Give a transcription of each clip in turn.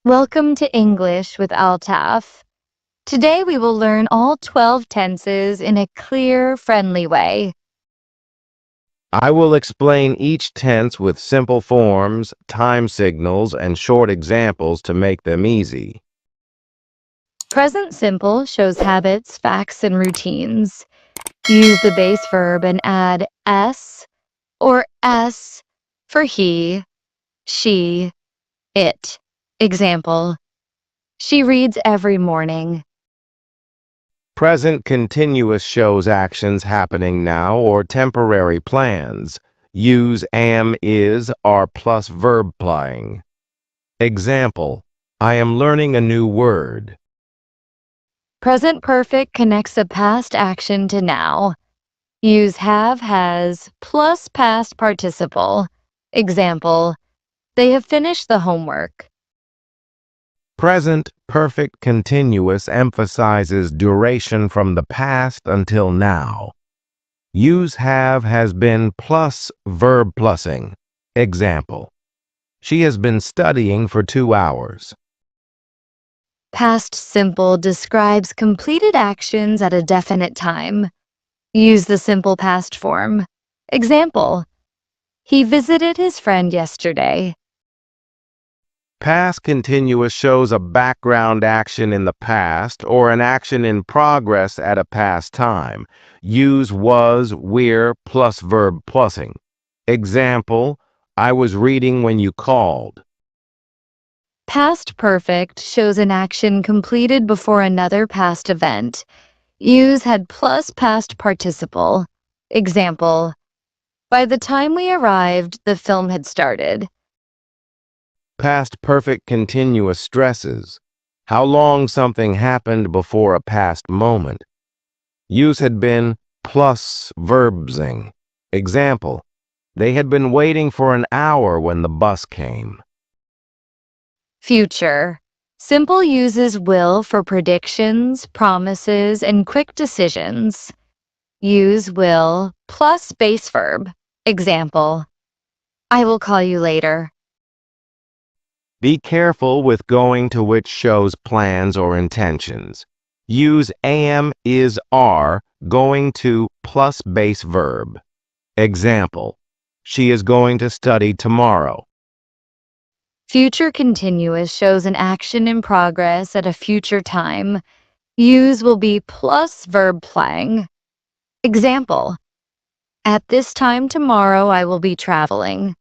Welcome to English with Altaf. Today we will learn all 12 tenses in a clear, friendly way. I will explain each tense with simple forms, time signals, and short examples to make them easy. Present simple shows habits, facts, and routines. Use the base verb and add s or s for he, she, it. Example: she reads every morning. Present continuous shows actions happening now or temporary plans. Use am, is, are plus verb plying. Example: I am learning a new word. Present perfect connects a past action to now. Use have, has, plus past participle. Example: they have finished the homework. Present perfect continuous emphasizes duration from the past until now. Use have, has been plus verb plussing. Example: she has been studying for 2 hours. Past simple describes completed actions at a definite time. Use the simple past form. Example: he visited his friend yesterday. Past continuous shows a background action in the past or an action in progress at a past time. Use was, were plus verb plussing. Example: I was reading when you called. Past perfect shows an action completed before another past event. Use had plus past participle. Example: by the time we arrived, the film had started. Past perfect continuous stresses how long something happened before a past moment. Use had been plus verbsing. Example: they had been waiting for an hour when the bus came. Future. Simple uses will for predictions, promises, and quick decisions. Use will plus base verb. Example: I will call you later. Be careful with going to which shows plans or intentions. Use am, is, are, going to plus base verb. Example: she is going to study tomorrow. Future continuous shows an action in progress at a future time. Use will be plus verb playing. Example: at this time tomorrow I will be traveling.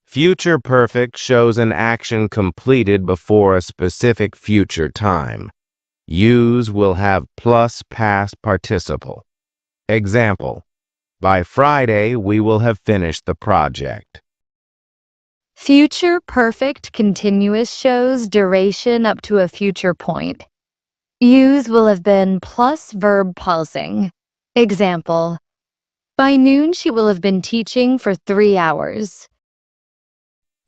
Future perfect shows an action completed before a specific future time. Use will have plus past participle. Example: by Friday we will have finished the project. Future perfect continuous shows duration up to a future point. Use will have been plus verb pausing. Example: by noon she will have been teaching for 3 hours.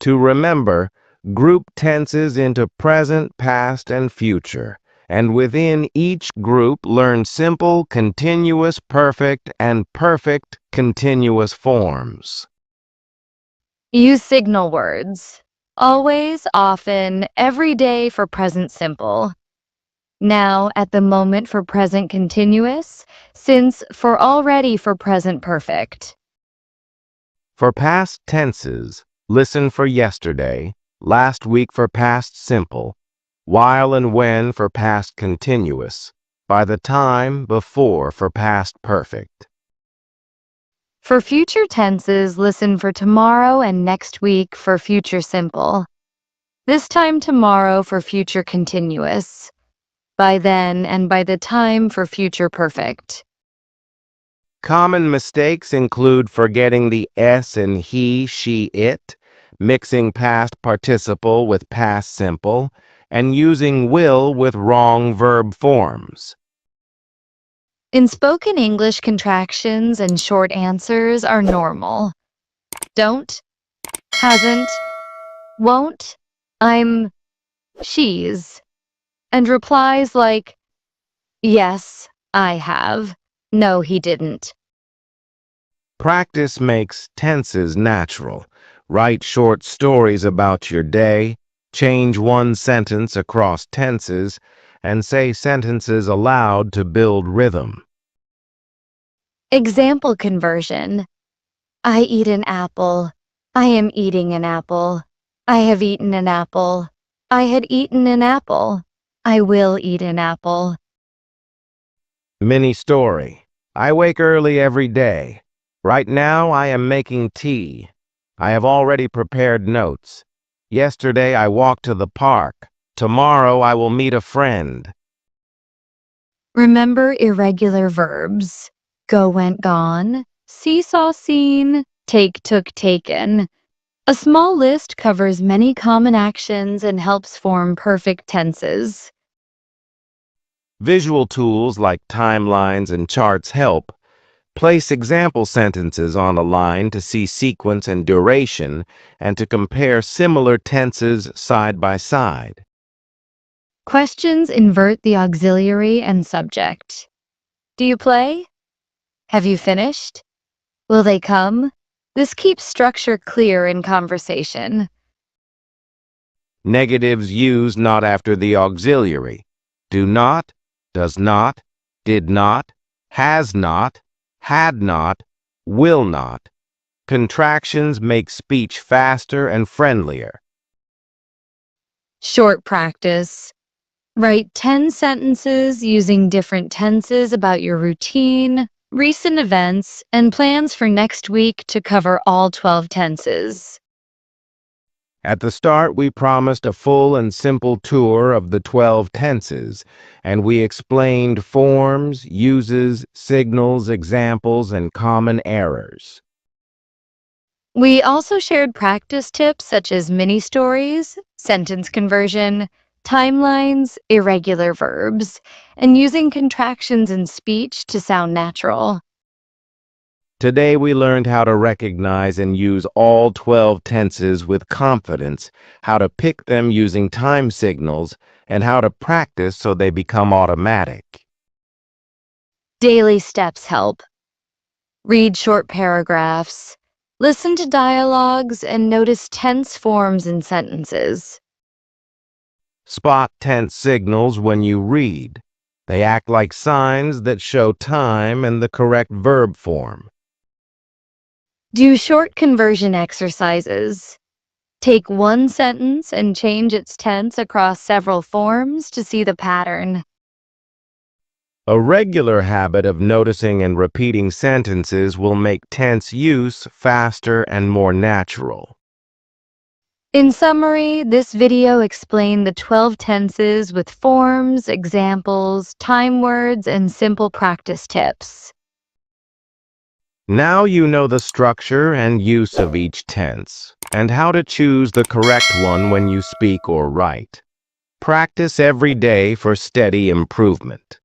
To remember, group tenses into present, past, and future, and within each group learn simple, continuous, perfect, and perfect continuous forms. Use signal words. Always, often, every day for present simple. Now, at the moment for present continuous, since, for already for present perfect. For past tenses, listen for yesterday, last week for past simple, while and when for past continuous, by the time, before for past perfect. For future tenses, listen for tomorrow and next week for future simple. This time tomorrow for future continuous. By then and by the time for future perfect. Common mistakes include forgetting the S in he, she, it, mixing past participle with past simple, and using will with wrong verb forms. In spoken English, contractions and short answers are normal. Don't, hasn't, won't, I'm, she's, and replies like, yes, I have, no, he didn't. Practice makes tenses natural. Write short stories about your day. Change one sentence across tenses and say sentences aloud to build rhythm. Example conversion. I eat an apple. I am eating an apple. I have eaten an apple. I had eaten an apple. I will eat an apple. Mini story. I wake early every day. Right now I am making tea. I have already prepared notes. Yesterday I walked to the park. Tomorrow I will meet a friend. Remember irregular verbs. Go, went, gone. See, saw, seen. Take, took, taken. A small list covers many common actions and helps form perfect tenses. Visual tools like timelines and charts help. Place example sentences on a line to see sequence and duration and to compare similar tenses side by side. Questions invert the auxiliary and subject. Do you play? Have you finished? Will they come? This keeps structure clear in conversation. Negatives used not after the auxiliary. Do not, does not, did not, has not, had not, will not. Contractions make speech faster and friendlier. Short practice. Write 10 sentences using different tenses about your routine, recent events, and plans for next week to cover all 12 tenses. At the start, we promised a full and simple tour of the 12 tenses, and we explained forms, uses, signals, examples, and common errors. We also shared practice tips such as mini stories, sentence conversion, timelines, irregular verbs, and using contractions in speech to sound natural. Today, we learned how to recognize and use all 12 tenses with confidence, how to pick them using time signals, and how to practice so they become automatic. Daily steps help. Read short paragraphs, listen to dialogues, and notice tense forms in sentences. Spot tense signals when you read. They act like signs that show time and the correct verb form. Do short conversion exercises. Take one sentence and change its tense across several forms to see the pattern. A regular habit of noticing and repeating sentences will make tense use faster and more natural. In summary, this video explained the 12 tenses with forms, examples, time words, and simple practice tips. Now you know the structure and use of each tense, and how to choose the correct one when you speak or write. Practice every day for steady improvement.